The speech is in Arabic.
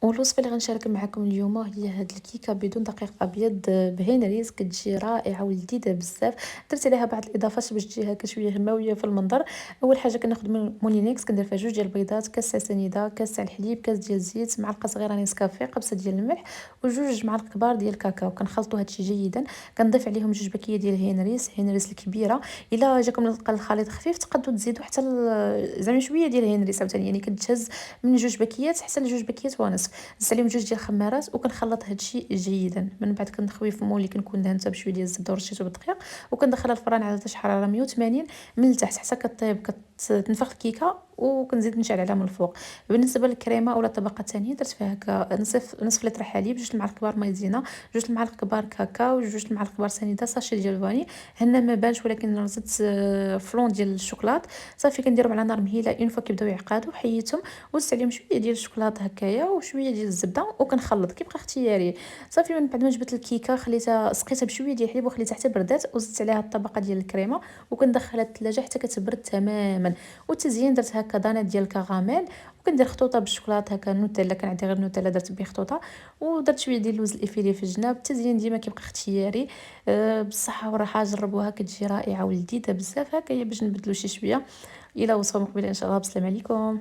والوصفة اللي غنشارك معكم اليوم هي هاد الكيكة بدون دقيق أبيض بهينريز، كتجي رائعة ولذيذة بزاف. درت عليها بعض الإضافات باش تجي هكا شوية هماوية في المنظر. أول حاجة كناخد من مولينيكس، كندير فيها 2 ديال البيضات، كاس تاع سنيدة، كاس تاع الحليب، كاس ديال الزيت، معلقة صغيرة نيسكافيه، قبصة ديال الملح، و2 معالق كبار ديال الكاكاو. كنخلطو هادشي جيدا، كنضيف عليهم 2 باكية ديال هينريز الكبيرة. إلا جاكم الخليط خفيف تقدروا تزيدوا حتى زعما شوية ديال هينريز عاوتاني، يعني كتهز من 2 باكيات حتى ل2 باكيات ونص. زدت عليهم 2 ديال الخمارات وكنخلط هادشي جيدا. من بعد كنخوي في مول اللي كنكون دهنته بشويه ديال الزبده ورشيته بالدقيق، وكندخلها الفران على درجه حراره 180 من التحت حتى كطيب، كتنفخ الكيكه، وكنزيد نشعل عليها من الفوق. بالنسبه للكريمه اولا الطبقه الثانيه درت فيها هكا نصف لتر حليب، 2 معالق كبار مايزينا، 2 معالق كبار كاكاو، 2 معالق كبار سنيده، ساشي ديال الفاني. هنا ما بانش ولكن زدت فلون ديال الشوكولات. صافي كنديرهم على نار مهيله، اون فوا كيبداو يعقادوا حيدتهم، وزدت عليهم شويه ديال الشوكولاط هكايا وشويه ديال الزبده وكنخلط كيبقى اختياري. صافي من بعد ما جبت الكيكه خليتها، سقيتها بشويه ديال الحليب وخليتها حتى بردات، وزدت عليها الطبقه ديال الكريمه وكندخلها الثلاجه حتى كتبرد تماما. والتزيين درت هكا دانات ديال الكراميل، وكندير خطوطه بالشوكولاط هكا نوتيلا، كان عندي غير نوتيلا درت به خطوطه، ودرت شويه ديال اللوز الافيلي في الجناب. التزيين ديما كيبقى اختياري. بالصحه والراحه، جربوها كتجي رائعه ولذيذه بزاف. هكا هي باش نبدلو شي شويه. الى وصفه مقبله ان شاء الله، بسلام عليكم.